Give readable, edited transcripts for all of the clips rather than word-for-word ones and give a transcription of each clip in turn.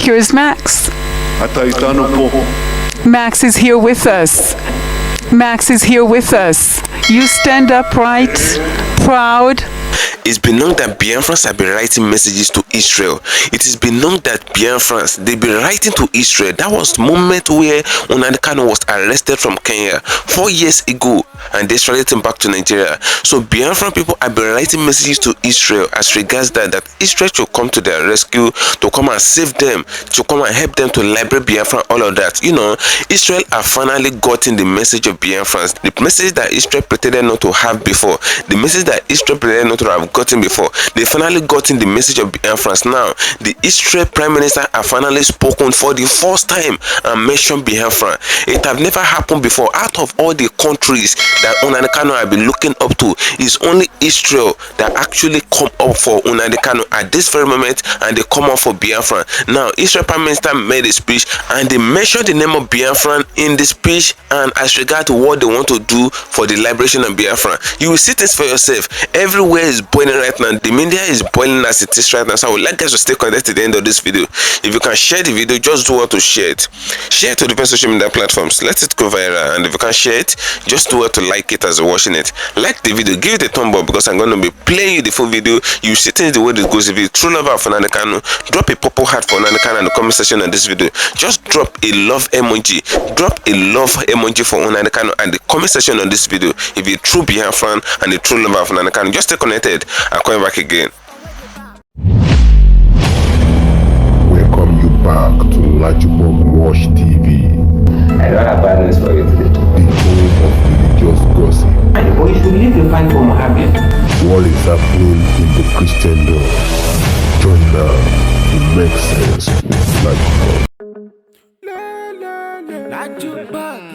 Here's Max. Max is here with us. Max is here with us. You stand upright, proud. It's been known that Biafrans have been writing messages to Israel. It has been known that Biafrans, they've been writing to Israel. That was the moment where Nnamdi Kanu was arrested from Kenya 4 years ago and they extradited him back to Nigeria. So Biafran people have been writing messages to Israel as regards that Israel should come to their rescue, to come and save them, to come and help them to liberate Biafra, all of that. You know, Israel have finally gotten the message of Biafrans, the message that Israel pretended not to have before, the message that Israel pretended not to have gotten before. They finally gotten the message of Biafrans. Now, the Israel Prime Minister have finally spoken for the first time and mentioned Biafra. It have never happened before. Out of all the countries that Nnamdi Kanu have been looking up to, it's only Israel that actually come up for Nnamdi Kanu at this very moment, and they come up for Biafra. Now, Israel Prime Minister made a speech and they mentioned the name of Biafra in the speech, and as regard to what they want to do for the liberation of Biafra. You will see this for yourself. Everywhere is boiling right now. The media is boiling as it is right now. So I would like guys to stay connected to the end of this video. If you can share the video, just do what to share it. Share it to different social media platforms. Let it go viral. And if you can share it, just do what to like it as you're watching it. Like the video, give it a thumb up, because I'm going to be playing you the full video. You see things the way it goes. If you're true lover of Nnamdi Kanu, drop a purple heart for Nnamdi Kanu in the comment section on this video. Just drop a love emoji. Drop a love emoji for Nnamdi Kanu and the comment section on this video. If you're true Biafran and a true lover of Nnamdi Kanu, just stay connected. I'm coming back again. Welcome you back to LAJUPOG Watch TV. I don't have bad news for you today. The home of religious gossip. But you should believe you find for Mohammed. What is happening in the Christendom? Join now to make sense with LAJUPOG.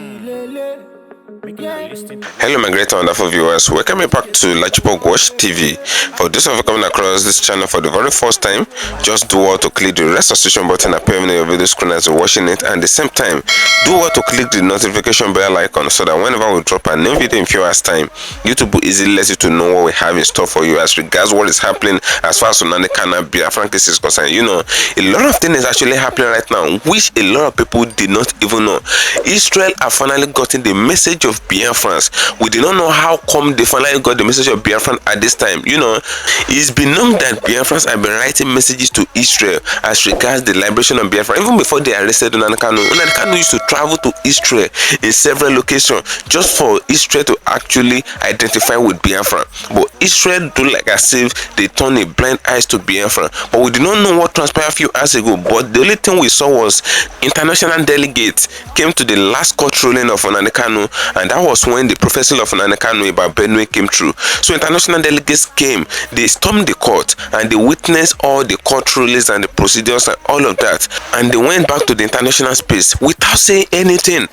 Hello my great wonderful viewers, welcome back to LAJUPOG Watch TV. For those of you coming across this channel for the very first time, just do what to click the red subscription button appearing in your video screen as you're watching it, and at the same time do what to click the notification bell icon so that whenever we drop a new video in few hours time, YouTube will easily let you to know what we have in store for you as regards what is happening as far as Nnamdi Kanu Biafran case is concerned. You know, a lot of things is actually happening right now which a lot of people did not even know. Israel have finally gotten the message of Biafrans. We did not know how come they finally got the message of Biafran at this time. You know, it's been known that Biafrans have been writing messages to Israel as regards the liberation of Biafra. Even before they arrested Nnamdi Kanu, Nnamdi Kanu used to travel to Israel in several locations just for Israel to actually identify with Biafra. But Israel do like as if they turn a blind eyes to Biafra. But we did not know what transpired a few hours ago. But the only thing we saw was international delegates came to the last court ruling of Nnamdi Kanu, and that was when the prophecy of Nnamdi Kanu about Benue came true. So international delegates came, they stormed the court and they witnessed all the court rulings and the procedures and all of that, and they went back to the international space without saying anything.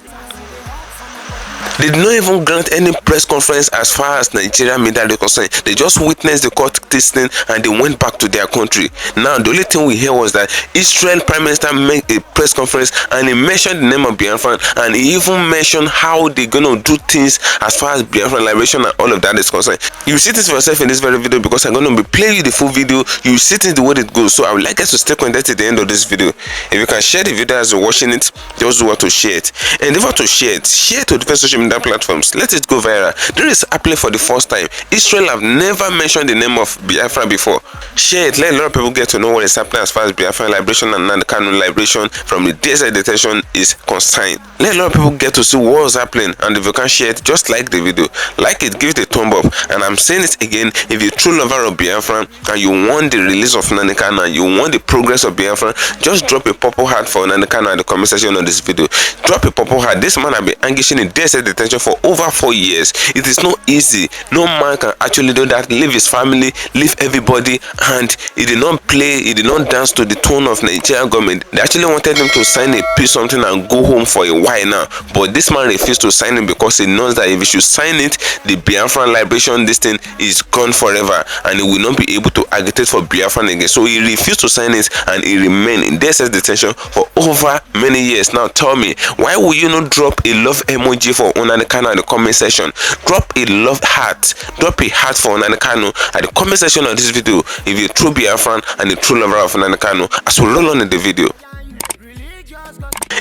They did not even grant any press conference as far as Nigeria media is concerned. They just witnessed the court testing and they went back to their country. Now, the only thing we hear was that Israel Prime Minister made a press conference and he mentioned the name of Biafra, and he even mentioned how they're going to do things as far as Biafra liberation and all of that is concerned. You see this for yourself in this very video, because I'm going to be playing you the full video. You see things the way it goes. So I would like us to stay connected to the end of this video. If you can share the video as you're watching it, just do what to share it. And if you want to share it to different social media platforms. Let it go viral. There is happening for the first time. Israel have never mentioned the name of Biafra before. Share it. Let a lot of people get to know what is happening as far as Biafra liberation and Nnamdi Kanu liberation from the DSI detention is concerned. Let a lot of people get to see what is happening, and if you can share it, just like the video. Like it, give it a thumb up. And I'm saying it again, if you're a true lover of Biafra and you want the release of Nnamdi Kanu and you want the progress of Biafra, just drop a purple heart for Nnamdi Kanu at the comment section on this video. Drop a purple heart. This man has been engaging in DSI detention for over 4 years. It is not easy. No man can actually do that. Leave his family, leave everybody, and he did not play, he did not dance to the tone of Nigerian government. They actually wanted him to sign a peace something and go home for a while now. But this man refused to sign it because he knows that if he should sign it, the Biafran liberation, this thing is gone forever and he will not be able to agitate for Biafran again. So he refused to sign it and he remained in DSS detention for over many years. Now tell me, why will you not drop a love emoji for Nnamdi Kanu at the comment section? Drop a love heart, drop a heart for Nnamdi Kanu at the comment section of this video if you're true Biafran and a true lover of Nnamdi Kanu, as we roll on in the video.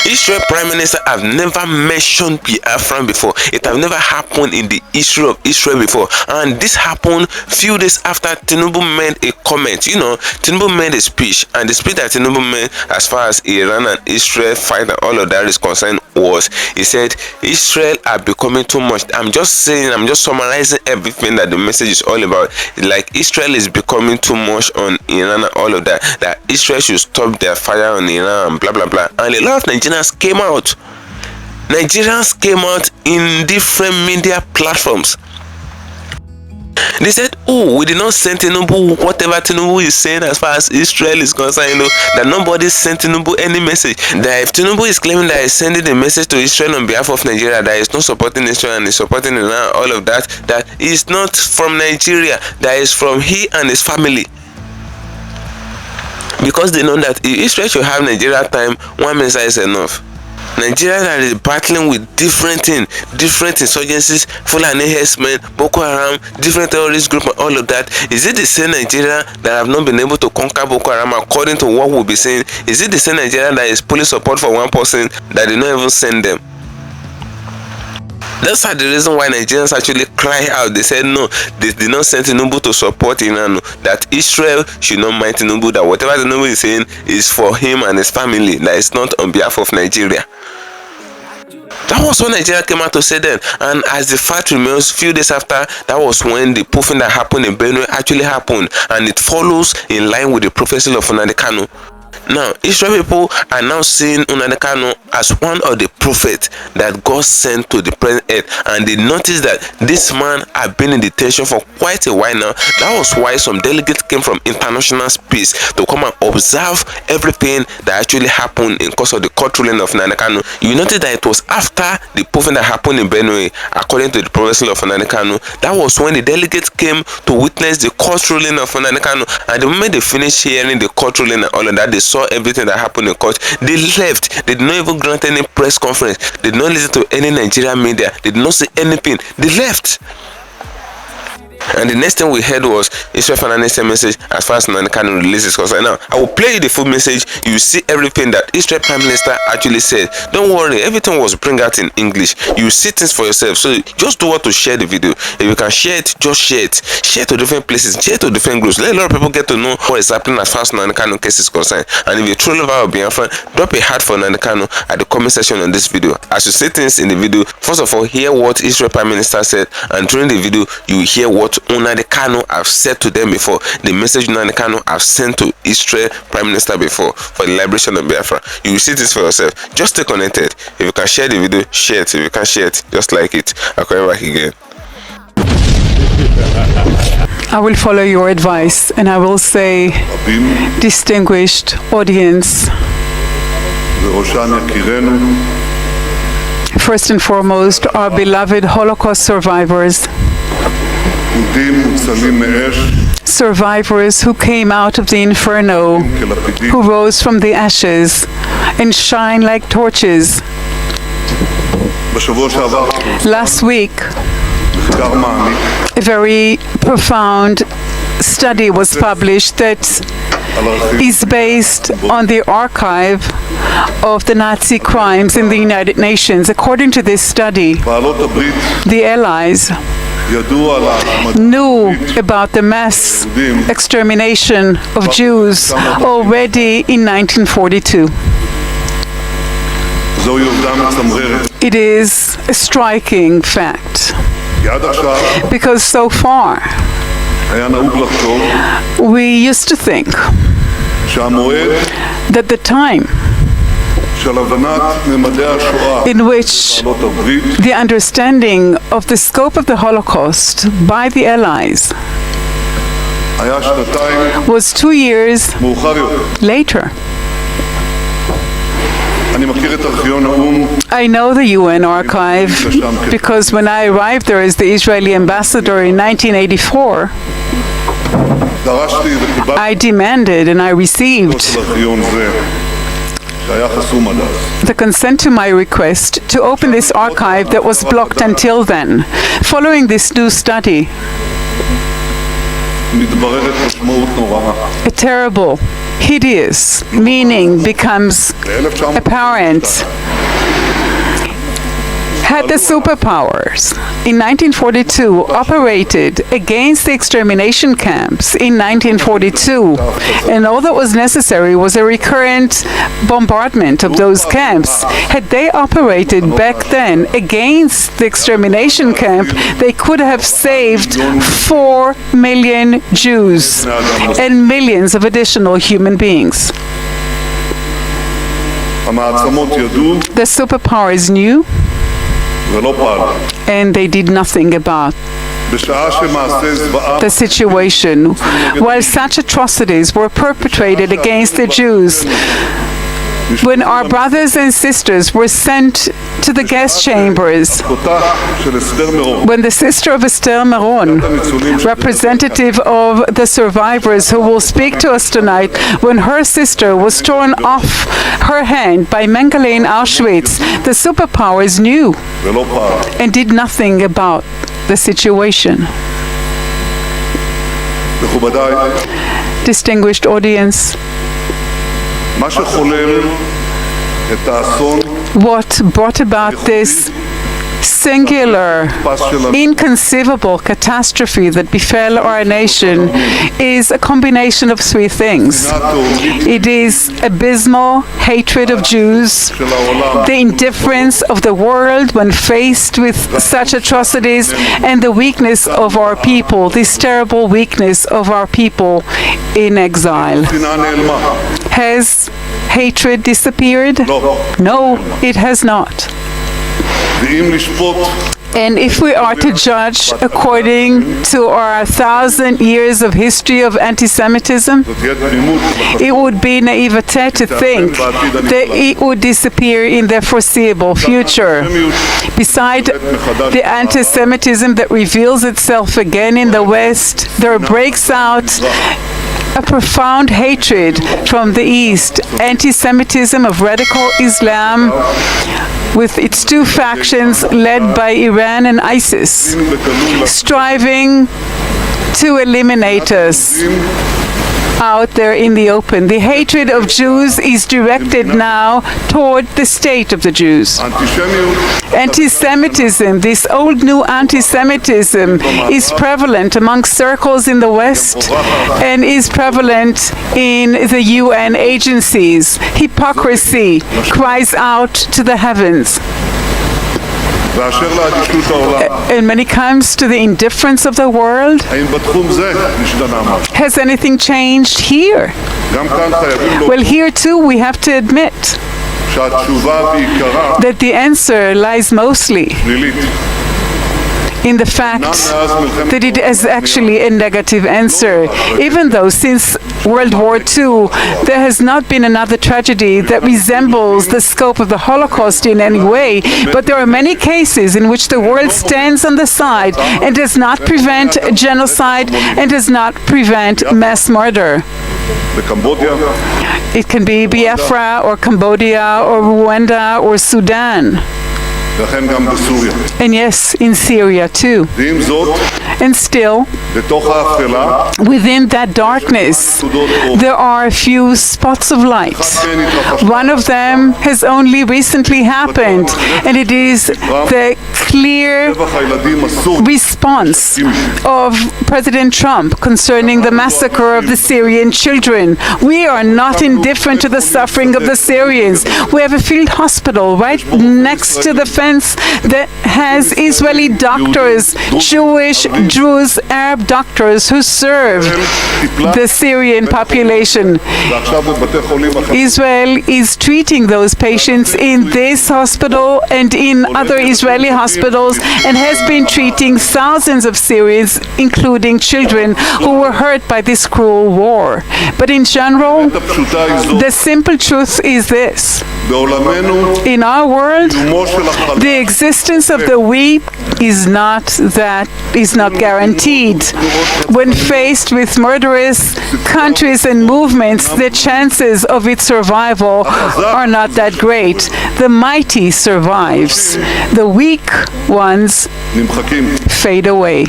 Israel Prime Minister have never mentioned Biafran before. It have never happened in the history of Israel before. And this happened few days after Tinubu made a comment. You know, Tinubu made a speech, and the speech that Tinubu made as far as Iran and Israel fight and all of that is concerned was, he said, Israel are becoming too much. I'm just summarizing everything that the message is all about. Like, Israel is becoming too much on Iran and all of that. That Israel should stop their fire on Iran and blah blah blah. And a lot of Nigerians came out. Nigerians came out in different media platforms. They said, oh, we did not send Tinubu whatever Tinubu is saying as far as Israel is concerned, you know, that nobody sent Tinubu any message. That if Tinubu is claiming that he's sending a message to Israel on behalf of Nigeria, that is not supporting Israel and is supporting Iran, all of that, that is not from Nigeria, that is from he and his family. Because they know that if Israel should have Nigeria time, one minister is enough. Nigeria that is battling with different insurgencies, Fulani herdsmen, Boko Haram, different terrorist groups, and all of that. Is it the same Nigeria that have not been able to conquer Boko Haram according to what we'll be saying? Is it the same Nigeria that is pulling support for one person that did not even send them? That's the reason why Nigerians actually cry out. They said no, they did not send Tinubu to support Iran. That Israel should not mind Tinubu. That whatever Tinubu is saying is for him and his family. That is not on behalf of Nigeria. That was what Nigeria came out to say then. And as the fact remains, few days after, that was when the proofing that happened in Benue actually happened. And it follows in line with the prophecy of Nnamdi Kanu. Now, Israel people are now seeing Nnamdi Kanu as one of the prophets that God sent to the present earth, and they noticed that this man had been in detention for quite a while now. That was why some delegates came from international space to come and observe everything that actually happened in course of the court ruling of Nnamdi Kanu. You notice that it was after the proofing that happened in Benue, according to the prophecy of Nnamdi Kanu, that was when the delegates came to witness the court ruling of Nnamdi Kanu. And the moment they finished hearing the court ruling and all of that, they saw everything that happened in court. They left. They did not even grant any press conference. They did not listen to any Nigerian media. They did not say anything. They left. And the next thing we heard was Israel finally sent a message as far as Nnamdi Kanu releases concerned. Now, I will play you the full message. You will see everything that Israel Prime Minister actually said. Don't worry, everything was bring out in English. You will see things for yourself. So just do what to share the video. If you can share it, just share it. Share to different places, share to different groups. Let a lot of people get to know what is happening as far as Nnamdi Kanu case is concerned. And if you truly love Biafra, drop a heart for Nnamdi Kanu at the comment section on this video. As you see things in the video, first of all, hear what Israel Prime Minister said, and during the video, you hear what Nnamdi Kanu have said to them before. The message Nnamdi Kanu have sent to Israel Prime Minister before for the liberation of Biafra. You will see this for yourself. Just stay connected. If you can share the video, share it. If you can share it, just like it. I'll come back again. I will follow your advice, and I will say, distinguished audience, first and foremost, our beloved Holocaust survivors, survivors who came out of the inferno, who rose from the ashes and shine like torches. Last week, a very profound study was published that is based on the archive of the Nazi crimes in the United Nations. According to this study, the Allies knew about the mass extermination of Jews already in 1942. It is a striking fact, because so far we used to think that the time in which the understanding of the scope of the Holocaust by the Allies was 2 years later. I know the UN archive because when I arrived there as the Israeli ambassador in 1984, I demanded and I received the consent to my request to open this archive that was blocked until then. Following this new study, a terrible hideous meaning becomes apparent, had the superpowers in 1942 operated against the extermination camps in 1942, and all that was necessary was a recurrent bombardment of those camps. Had they operated back then against the extermination camp, they could have saved 4 million Jews and millions of additional human beings. The superpowers knew, and they did nothing about the situation. While such atrocities were perpetrated against the Jews, when our brothers and sisters were sent to the gas chambers, when the sister of Esther Meron, representative of the survivors who will speak to us tonight, when her sister was torn off her hand by Mengele in Auschwitz, the superpowers knew and did nothing about the situation. Distinguished audience, what brought about this singular, inconceivable catastrophe that befell our nation is a combination of three things. It is abysmal hatred of Jews, the indifference of the world when faced with such atrocities, and the weakness of our people, this terrible weakness of our people in exile. Has hatred disappeared? No, it has not. And if we are to judge according to our 1,000 years of history of anti-Semitism, it would be naivete to think that it would disappear in the foreseeable future. Beside the anti-Semitism that reveals itself again in the West, there breaks out a profound hatred from the East, anti-Semitism of radical Islam, with its two factions led by Iran and ISIS, striving to eliminate us out there in the open. The hatred of Jews is directed now toward the state of the Jews. Anti-Semitism, this old new anti-Semitism, is prevalent among circles in the West and is prevalent in the UN agencies. Hypocrisy cries out to the heavens. And when it comes to the indifference of the world, has anything changed here? Well, here too we have to admit that the answer lies mostly in the fact that it is actually a negative answer. Even though since World War II there has not been another tragedy that resembles the scope of the Holocaust in any way, but there are many cases in which the world stands on the side and does not prevent genocide and does not prevent mass murder. It can be Biafra or Cambodia or Rwanda or Sudan. And yes, in Syria too. And still, within that darkness, there are a few spots of light. One of them has only recently happened, and it is the clear response of President Trump concerning the massacre of the Syrian children. We are not indifferent to the suffering of the Syrians. We have a field hospital right next to the fence that has Israeli doctors, Jewish, Druze, Arab doctors who serve the Syrian population. Israel is treating those patients in this hospital and in other Israeli hospitals and has been treating thousands of Syrians, including children, who were hurt by this cruel war. But in general, the simple truth is this. In our world, the existence of the weak is not guaranteed. When faced with murderous countries and movements, the chances of its survival are not that great. The mighty survives. The weak ones fade away.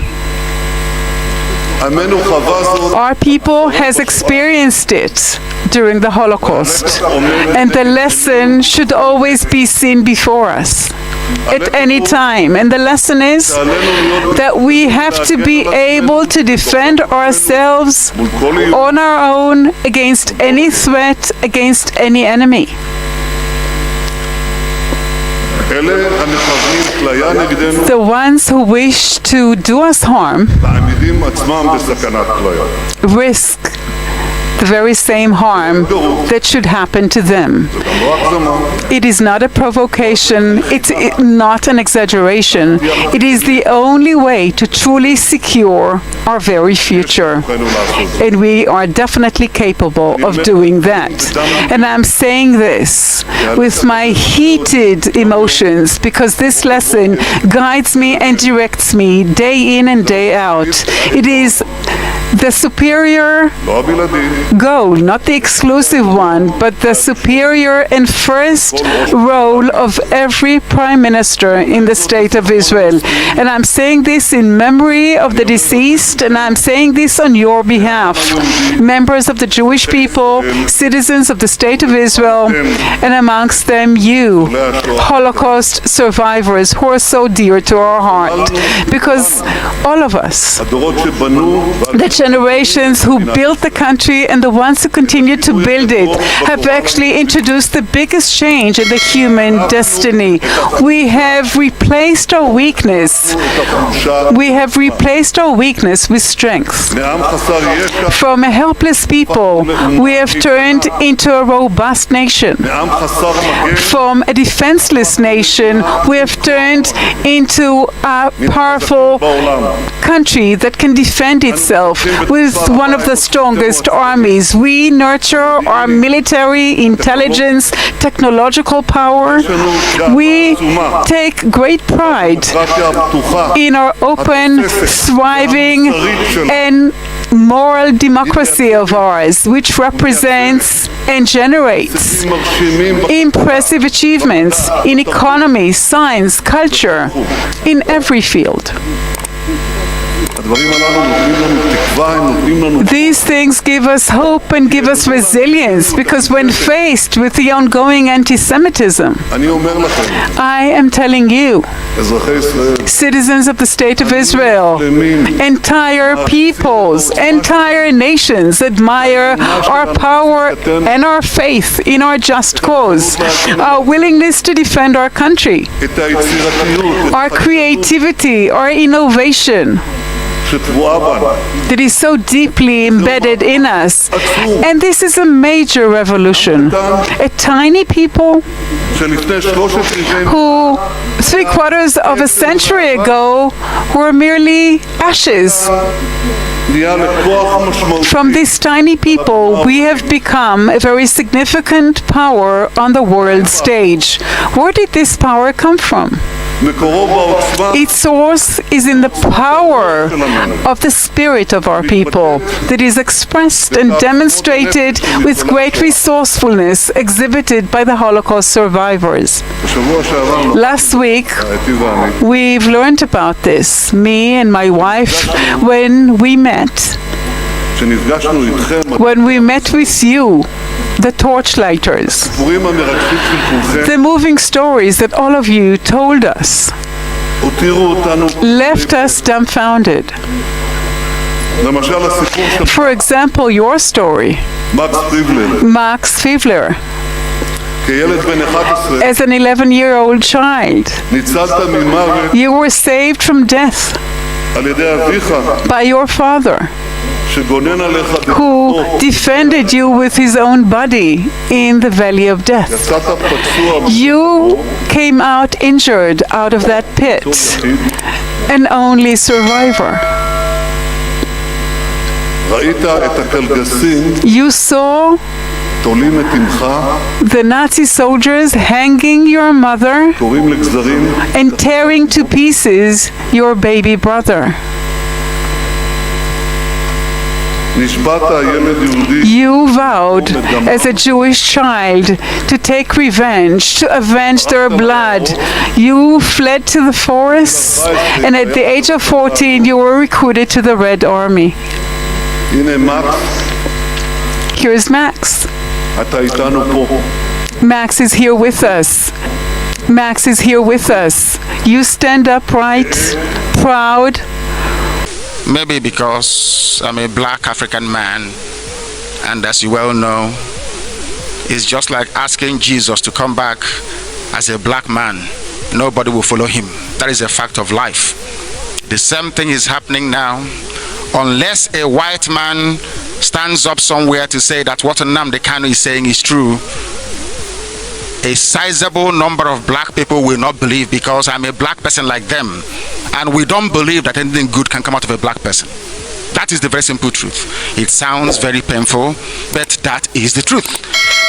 עמנו חווה זאת Our people has experienced it during the Holocaust, and the lesson should always be seen before us at any time. And the lesson is that we have to be able to defend ourselves on our own against any threat, against any enemy. אלה המכוונים כליה נגדנו The ones who wish to do us harm מעמידים עצמם בסכנת כליה. risk the very same harm that should happen to them. לא הגזמה, It is not a provocation, it's not an exaggeration. It is the only way to truly secure our very future. יכולנו לעשות זאת. And we are definitely capable of doing that. And I'm saying this with my heated emotions because this lesson guides me and directs me day in and day out. It is the superior לא הבלעדי, goal, not the exclusive one, but the superior and first role of every prime minister in the state of Israel. And I'm saying this in memory of the deceased, and I'm saying this on your behalf, members of the Jewish people, citizens of the state of Israel, and amongst them you, Holocaust survivors who are so dear to our heart, because all of us, הדורות שבנו the generations who built the country and the ones who continue to build it have actually introduced the biggest change in the human destiny. We have replaced our weakness. We have replaced our weakness with strength. מעם חסר ישע, From a helpless people, we have turned into a robust nation. מעם חסר מגן, From a defenseless nation, we have turned into a powerful country that can defend itself with one of the strongest armies. We nurture our military intelligence, technological power. We take great pride דמוקרטיה פתוחה, in our open, thriving, and moral democracy of ours, which represents and generates מרשימים impressive achievements in economy, science, culture, in every field. הדברים הללו נותנים לנו תקווה, הם נותנים לנו These things give us hope and give us resilience because when faced with the ongoing anti-Semitism, אני אומר לכם, I am telling you, אזרחי ישראל, citizens of the state of Israel, entire peoples, entire nations admire our power and our faith in our just cause, our willingness to defend our country, את היצירתיות, our creativity, our innovation שטבועה בנו, that is so deeply embedded in us. And this is a major revolution. A tiny people שלפני 3,000 who 3/4 of a century ago were merely ashes. נהיה לכוח משמעותי, From this tiny people, we have become a very significant power on the world stage. Where did this power come from? מקורו בעוצמה Its source is in the power of the spirit of our people that is expressed and demonstrated with great resourcefulness exhibited by the Holocaust survivors. בשבוע שעבר Last week, הייתי ואני we've learned about this, me and my wife, when we met. שנפגשנו איתכם, When we met with you, the torchlighters, הסיפורים המרגשים של כולכם the moving stories that all of you told us הותירו אותנו, left us dumbfounded. למשל הסיפור של For example, your story, מקס פריבלר, Max Fiedler, כילד בן 11, as an 11-year-old child. ניצלת ממוות You were saved from death על ידי אביך, by your father, שגונן עליך who דרכו, defended you with his own body in the valley of death. יצאת פצוע, You came out injured out of that pit, an only survivor. ראית את הקלגסים You saw תולים את אמך, the Nazi soldiers hanging your mother קוראים לגזרים, and tearing to pieces your baby brother. You vowed as a Jewish child to take revenge, to avenge their blood. You fled to the forests, and at the age of 14, you were recruited to the Red Army. Here is Max. Max is here with us. Max is here with us. You stand upright, proud. Maybe because I'm a black African man, and as you well know, it's just like asking Jesus to come back as a black man. Nobody will follow him. That is a fact of life. The same thing is happening now. Unless a white man stands up somewhere to say that what Nnamdi Kanu is saying is true, a sizable number of black people will not believe, because I'm a black person like them, and we don't believe that anything good can come out of a black person. That is the very simple truth. It sounds very painful, but that is the truth.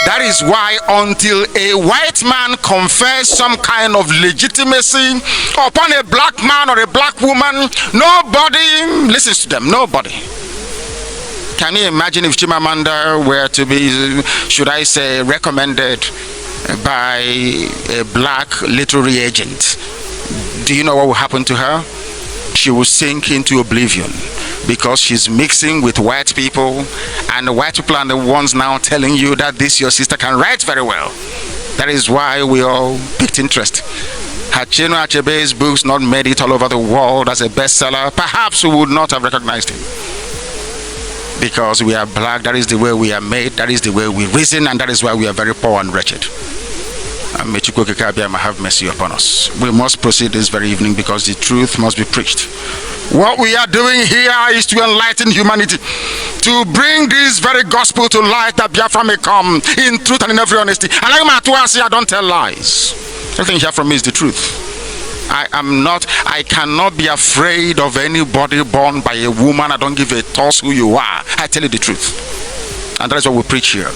That is why until a white man confers some kind of legitimacy upon a black man or a black woman, nobody listens to them. Nobody. Can you imagine if Chimamanda were to be, should I say, recommended by a black literary agent? Do you know what will happen to her? She will sink into oblivion, because she's mixing with white people, and the white people are the ones now telling you that this your sister can write very well. That is why we all picked interest. Had Chinua Achebe's books not made it all over the world as a bestseller, perhaps we would not have recognized him. Because we are black, that is the way we are made, that is the way we reason, and that is why we are very poor and wretched. And may Chukwu have mercy upon us. We must proceed this very evening, because the truth must be preached. What we are doing here is to enlighten humanity, to bring this very gospel to light, that Biafra may come in truth and in every honesty. And I don't tell lies. Everything you hear from me is the truth. I cannot be afraid of anybody born by a woman. I don't give a toss who you are. I tell you the truth. And that is what we preach here.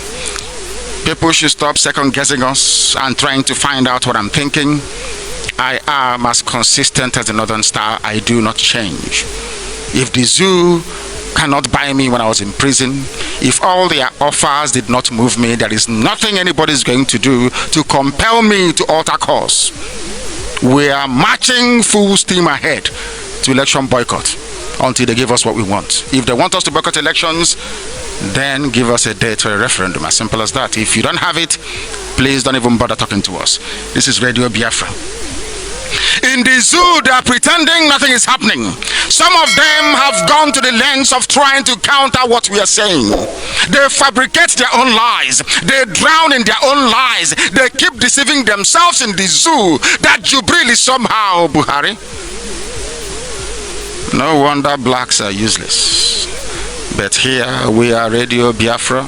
People should stop second guessing us and trying to find out what I'm thinking. I am as consistent as the Northern Star. I do not change. If the zoo cannot buy me when I was in prison, if all their offers did not move me, there is nothing anybody is going to do to compel me to alter course. We are marching full steam ahead to election boycott until they give us what we want. If they want us to boycott elections, then give us a date for a referendum. As simple as that. If you don't have it, please don't even bother talking to us. This is Radio Biafra. In the zoo, they are pretending nothing is happening. Some of them have gone to the lengths of trying to counter what we are saying. They fabricate their own lies. They drown in their own lies. They keep deceiving themselves in the zoo that Jubril is somehow Buhari. No wonder blacks are useless. But here we are, Radio Biafra.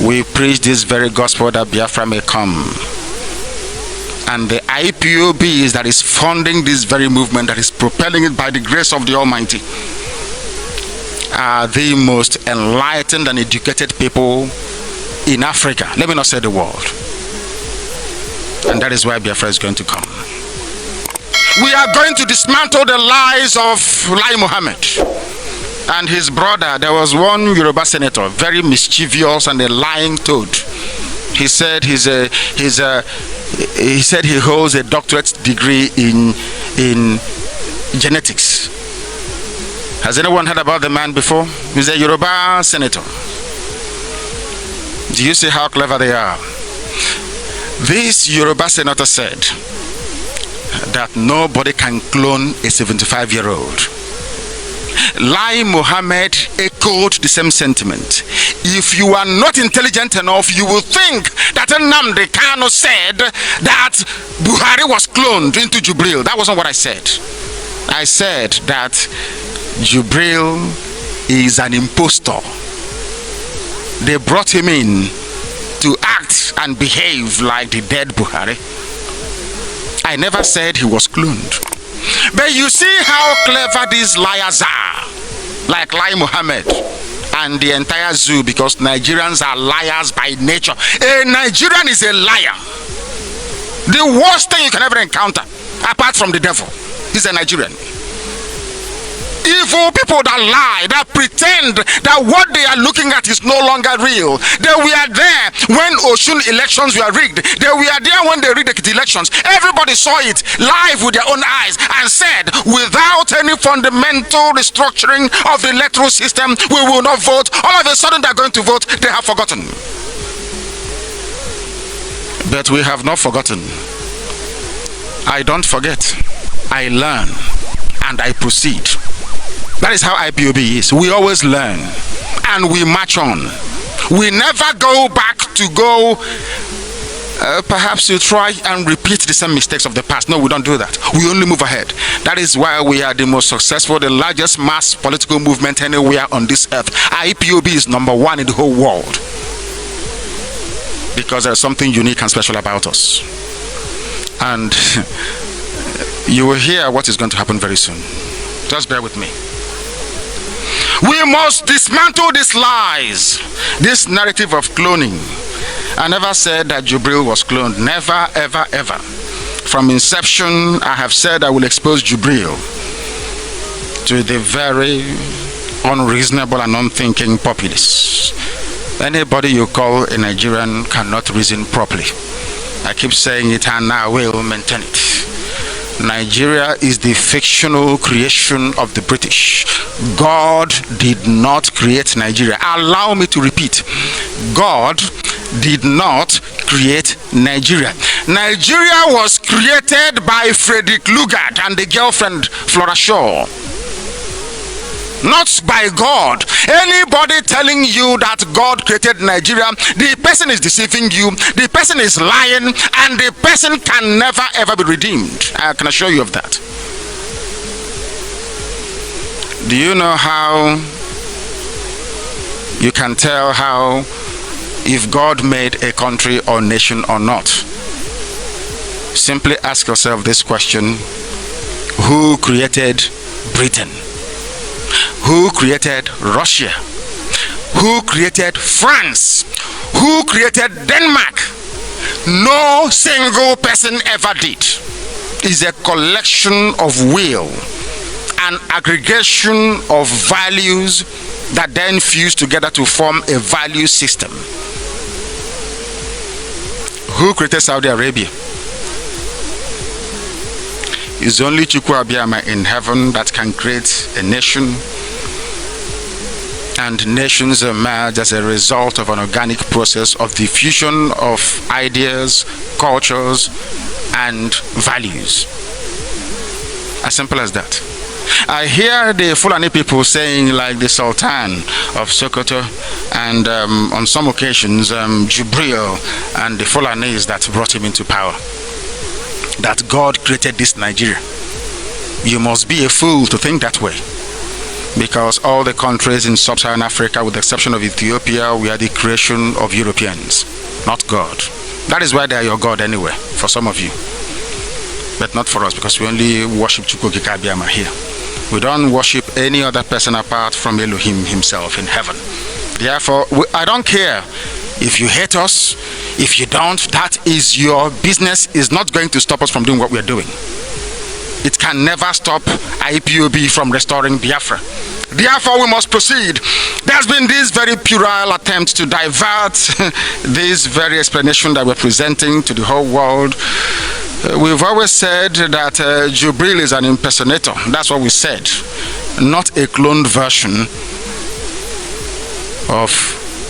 We preach this very gospel that Biafra may come. And the IPOB that is funding this very movement, that is propelling it by the grace of the Almighty, are the most enlightened and educated people in Africa. Let me not say the world. And that is why Biafra is going to come. We are going to dismantle the lies of Lai Mohammed and his brother. There was one Yoruba senator, very mischievous and a lying toad. He said he holds a doctorate degree in genetics. Has anyone heard about the man before? He's a Yoruba senator. Do you see how clever they are? This Yoruba senator said that nobody can clone a 75-year-old. Lai Mohammed echoed the same sentiment. If you are not intelligent enough, you will think that Nnamdi Kanu said that Buhari was cloned into Jubril. That wasn't what I said. I said that Jubril is an impostor. They brought him in to act and behave like the dead Buhari. I never said he was cloned. But you see how clever these liars are, like Lai Mohammed and the entire zoo, because Nigerians are liars by nature. A Nigerian is a liar. The worst thing you can ever encounter, apart from the devil, is a Nigerian. Evil people that lie, that pretend that what they are looking at is no longer real. They were there when Oshun elections were rigged. They were there when they rigged the elections. Everybody saw it live with their own eyes and said, without any fundamental restructuring of the electoral system, we will not vote. All of a sudden they're going to vote. They have forgotten. But we have not forgotten. I don't forget. I learn and I proceed. That is how IPOB is. We always learn and we march on. We never go back to go perhaps to try and repeat the same mistakes of the past. No, we don't do that. We only move ahead. That is why we are the most successful, the largest mass political movement anywhere on this earth. IPOB is #1 in the whole world because there is something unique and special about us. And you will hear what is going to happen very soon. Just bear with me. We must dismantle these lies, this narrative of cloning. I never said that Jubril was cloned. Never, ever, ever. From inception, I have said I will expose Jubril to the very unreasonable and unthinking populace. Anybody you call a Nigerian cannot reason properly. I keep saying it and I will maintain it. Nigeria is the fictional creation of the British. God did not create Nigeria. Allow me to repeat. God did not create Nigeria. Nigeria was created by Frederick Lugard and the girlfriend Flora Shaw. Not by God. Anybody telling you that God created Nigeria, the person is deceiving you, the person is lying, and the person can never ever be redeemed. I can assure you of that. Do you know how you can tell how if God made a country or nation or not? Simply ask yourself this question: who created Britain? Who created Russia? Who created France? Who created Denmark? No single person ever did. It's a collection of will, an aggregation of values that then fuse together to form a value system. Who created Saudi Arabia? It's only Chukwu Abiyama in heaven that can create a nation, and nations emerge as a result of an organic process of the fusion of ideas, cultures, and values. As simple as that. I hear the Fulani people saying, like the Sultan of Sokoto, and on some occasions Jubril and the Fulanis that brought him into power, that God created this Nigeria. You must be a fool to think that way, because all the countries in sub-Saharan Africa, with the exception of Ethiopia, we are the creation of Europeans, not God. That is why they are your God anyway, for some of you, but not for us, because we only worship Chukwu Abiyama here. We don't worship any other person apart from Elohim himself in heaven. Therefore, I don't care if you hate us. If you don't, that is your business. Is not going to stop us from doing what we are doing. It can never stop IPOB from restoring Biafra. Therefore, we must proceed. There's been this very puerile attempt to divert this very explanation that we're presenting to the whole world. We've always said that Jubril is an impersonator. That's what we said. Not a cloned version of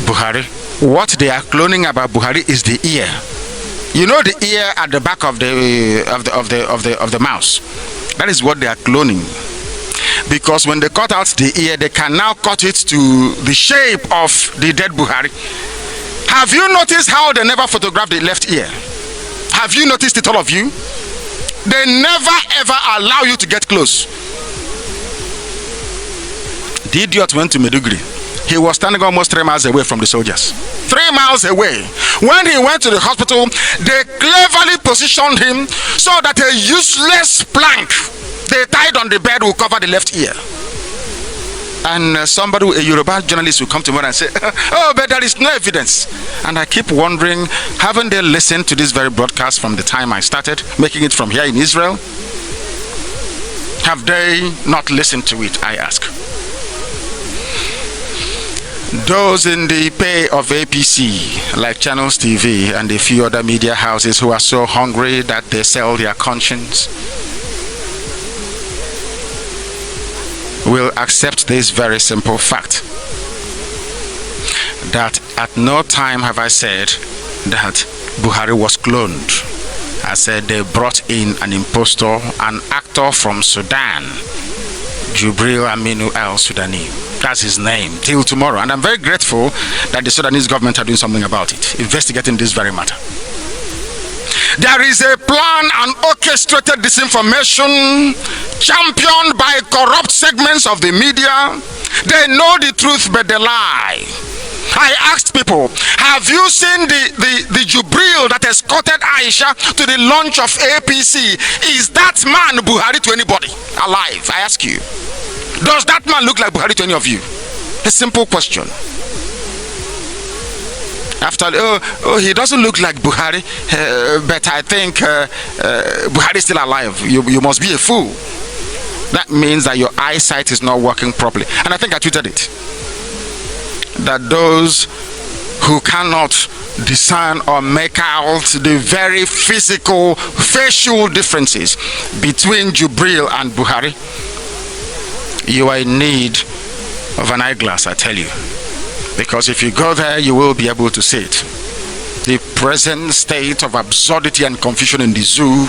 Buhari. What they are cloning about Buhari is the ear. You know, the ear at the back of the mouse. That is what they are cloning. Because when they cut out the ear, they can now cut it to the shape of the dead Buhari. Have you noticed how they never photographed the left ear? Have you noticed it, all of you? They never ever allow you to get close. The idiot went to Meduguri. He was standing almost 3 miles away from the soldiers. 3 miles away. When he went to the hospital, they cleverly positioned him so that a useless plank they tied on the bed will cover the left ear. And somebody, a Yoruba journalist, will come to me and say, oh, but there is no evidence. And I keep wondering, haven't they listened to this very broadcast from the time I started, making it from here in Israel? Have they not listened to it, I ask? Those in the pay of APC, like Channels TV and a few other media houses who are so hungry that they sell their conscience, will accept this very simple fact, that at no time have I said that Buhari was cloned. I said they brought in an impostor, an actor from Sudan, Jubril Aminu al-Sudani. That's his name, till tomorrow. And I'm very grateful that the Sudanese government are doing something about it, investigating this very matter. There is a plan and orchestrated disinformation championed by corrupt segments of the media. They know the truth, but they lie. I asked people, have you seen the Jubril that escorted Aisha to the launch of APC? Is that man Buhari to anybody alive? I ask you. Does that man look like Buhari to any of you? A simple question. After, he doesn't look like Buhari, but I think Buhari is still alive. You must be a fool. That means that your eyesight is not working properly. And I think I tweeted it, that those who cannot discern or make out the very physical, facial differences between Jubril and Buhari, you are in need of an eyeglass, I tell you. Because if you go there, you will be able to see it. The present state of absurdity and confusion in the zoo,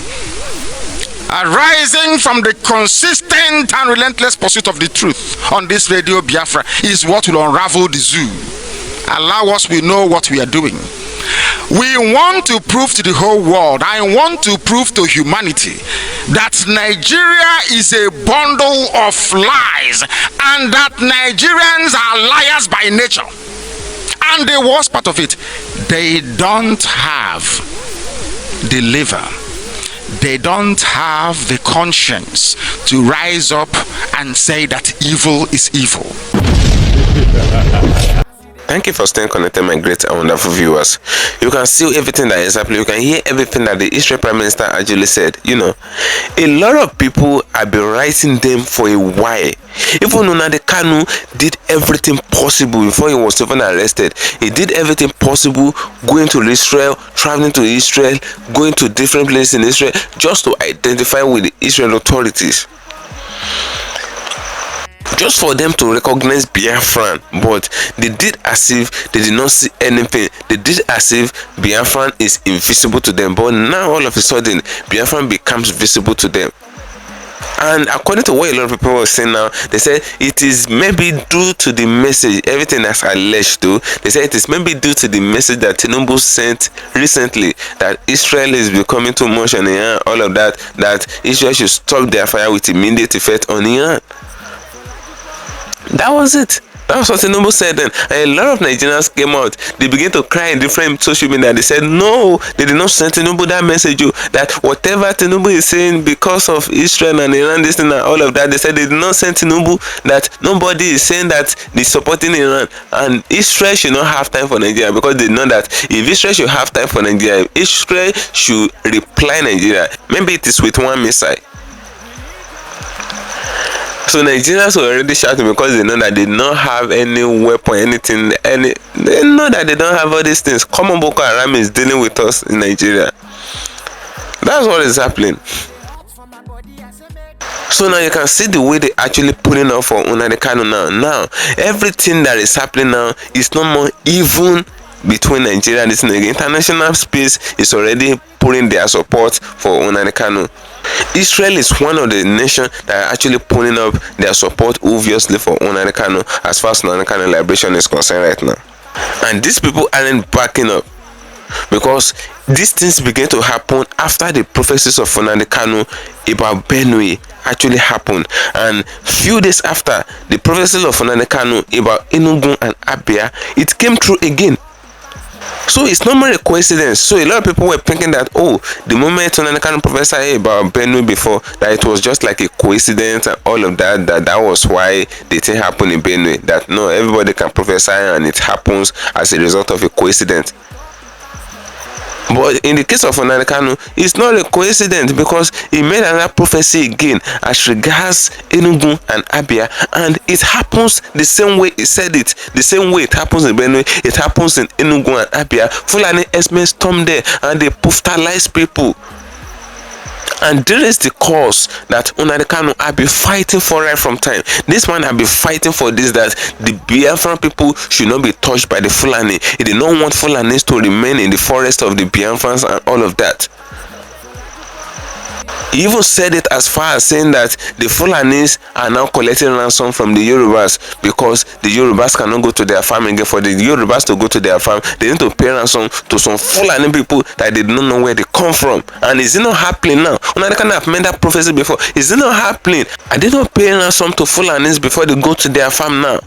arising from the consistent and relentless pursuit of the truth on this radio Biafra, is what will unravel the zoo. Allow us, we know what we are doing. We want to prove to the whole world, I want to prove to humanity, that Nigeria is a bundle of lies, and that Nigerians are liars by nature. And the worst part of it, they don't have the liver, they don't have the conscience to rise up and say that evil is evil. Thank you for staying connected, my great and wonderful viewers. You can see everything that is happening. You can hear everything that the Israel Prime Minister actually said. You know, a lot of people have been writing them for a while. Even Nnamdi Kanu did everything possible before he was even arrested. He did everything possible, going to Israel, traveling to Israel, going to different places in Israel, just to identify with the Israel authorities, just for them to recognize Biafran. But they did as if they did not see anything. They did as if Biafran is invisible to them. But now all of a sudden Biafran becomes visible to them. And according to what a lot of people were saying now, they said it is maybe due to the message, everything that's alleged to, they said it is maybe due to the message that Tinubu sent recently, that Israel is becoming too much on Iran, all of that, that Israel should stop their fire with immediate effect on Iran. That was it. That was what Tinubu said then. And a lot of Nigerians came out. They began to cry in different social media. They said, no, they did not send Tinubu that message. That whatever Tinubu is saying because of Israel and Iran, this and all of that, they said they did not send Tinubu, that nobody is saying that they're supporting Iran. And Israel should not have time for Nigeria, because they know that if Israel should have time for Nigeria, Israel should reply Nigeria. Maybe it is with one missile. So Nigerians were already shouting because they know that they don't have any weapon, anything, they know that they don't have all these things. Common Boko Haram is dealing with us in Nigeria. That's what is happening. So now you can see the way they actually putting up for Nnamdi Kanu now. Now everything that is happening now is no more even between Nigeria and this international space is already putting their support for Nnamdi Kanu. Israel is one of the nations that are actually putting up their support, obviously, for Nnamdi Kanu as far as Nnamdi Kanu liberation is concerned right now. And these people aren't backing up, because these things began to happen after the prophecies of Nnamdi Kanu about Benue actually happened, and few days after the prophecies of Nnamdi Kanu about Enugu and Abia, it came true again. So it's not more a coincidence. So a lot of people were thinking that, oh, the moment Nnamdi Kanu prophesied about Benue before, that it was just like a coincidence and all of that, that was why the thing happened in Benue. That no, everybody can prophesy and it happens as a result of a coincidence. But But in the case of Nnamdi Kanu, it's not a coincidence because he made another prophecy again as regards Enugu and Abia, and it happens the same way he said it, the same way it happens in Benue, it happens in Enugu and Abia. Fulani herdsmen storm there and they brutalize people. And this is the cause that Nnamdi Kanu have been fighting for right from time. This man have been fighting for this, that the Biafran people should not be touched by the Fulani. He did not want Fulanis to remain in the forest of the Biafrans and all of that. He even said it as far as saying that the Fulanis are now collecting ransom from the Yorubas because the Yorubas cannot go to their farm again. For the Yorubas to go to their farm, they need to pay ransom to some Fulani people that they don't know where they come from. And is it not happening now? Nnamdi Kanu have made that prophecy before. Is it not happening? Are they not paying ransom to Fulanis before they go to their farm now?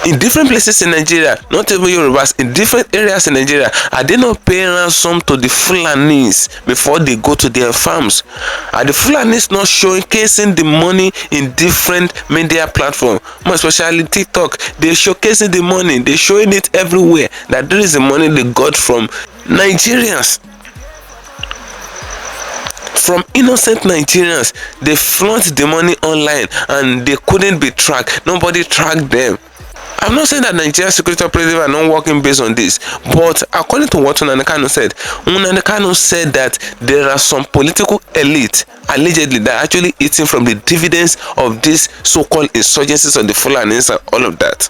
In different places in Nigeria, not even Yorubas, in different areas in Nigeria, are they not paying ransom to the Fulanis before they go to their farms? Are the Fulanis not showcasing the money in different media platforms, more especially TikTok? They're showcasing the money, they're showing it everywhere, that there is the money they got from Nigerians. From innocent Nigerians. They flaunt the money online and they couldn't be tracked. Nobody tracked them. I'm not saying that Nigerian security operatives are not working based on this, but according to what Nnamdi Kanu said that there are some political elite allegedly that are actually eating from the dividends of these so-called insurgencies on the Fulanis and all of that.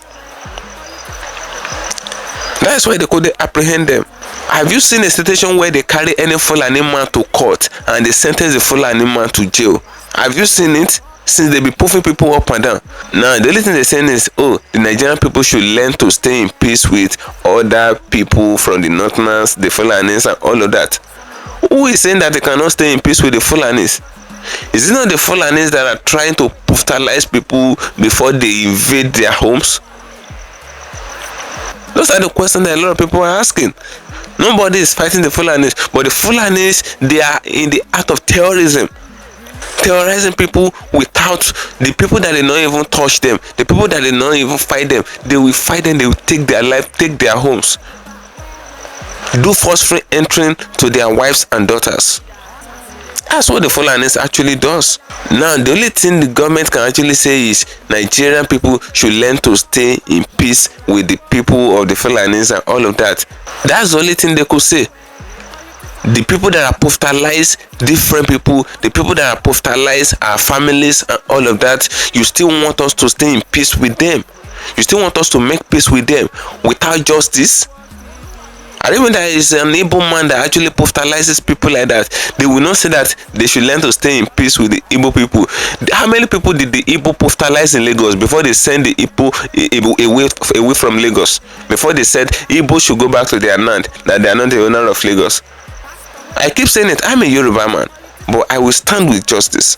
That's why they couldn't apprehend them. Have you seen a situation where they carry any Fulani man to court and they sentence the Fulani man to jail? Have you seen it? Since they be puffing people up and down. Now the only thing they're saying is, oh, the Nigerian people should learn to stay in peace with other people from the Northerners, the Fulanis and all of that. Who is saying that they cannot stay in peace with the Fulanis? Is it not the Fulanis that are trying to brutalize people before they invade their homes? Those are the questions that a lot of people are asking. Nobody is fighting the Fulanis, but the Fulanis, they are in the act of terrorism. Terrorizing people without the people that they not even touch them, the people that they not even fight them, they will fight them, they will take their life, take their homes, do force-free entering to their wives and daughters. That's what the Fulanis actually does. Now the only thing the government can actually say is Nigerian people should learn to stay in peace with the people of the Fulanis and all of that. That's the only thing they could say. The people that are brutalized different people, the people that are brutalized our families and all of that, you still want us to stay in peace with them. You still want us to make peace with them without justice. I remember there is an Igbo man that actually brutalizes people like that. They will not say that they should learn to stay in peace with the Igbo people. How many people did the Igbo brutalize in Lagos before they send the Igbo away from Lagos? Before they said Igbo should go back to their land, that they are not the owner of Lagos. I keep saying it, I'm a Yoruba man, but I will stand with justice.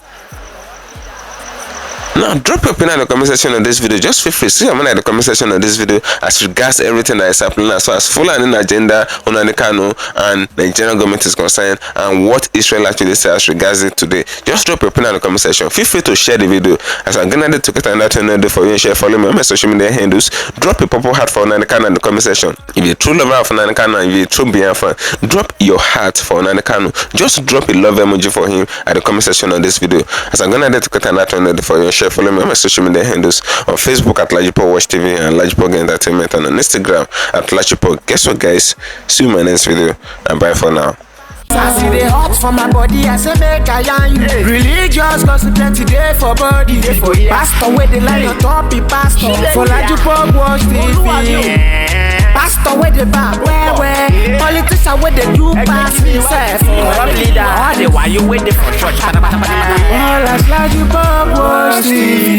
Now, drop your opinion in the comment section of this video. Just feel free to see your mind in the comment section of this video as regards everything that is happening as far as Fulani agenda, Nnamdi Kanu, and the Nigerian government is concerned, and what Israel actually says as regards it today. Just drop your opinion in the comment section. Feel free to share the video. As I'm gonna do to get another channel for you and share, follow me on my social media handles. Drop a purple heart for Nnamdi Kanu in the comment section. If you're a true lover of Nnamdi Kanu and you're a true Biafran, drop your heart for Nnamdi Kanu. Just drop a love emoji for him at the comment section of this video. As I'm gonna do to get another channel for you and share, follow me on my social media handles on Facebook at LAJUPOG Watch TV and LAJUPOG Entertainment, and on Instagram at LAJUPOG. Guess what, guys? See you in my next video, and bye for now. I see the hot for my body, I say make I yarn you. Religious gossip plenty day for body. Pastor with the line on top, be pastor for LAJUPOG Watch TV. Pastor with the back, where politician with the do pass himself. Corrupt leader, why you with the for church? All as LAJUPOG Watch TV.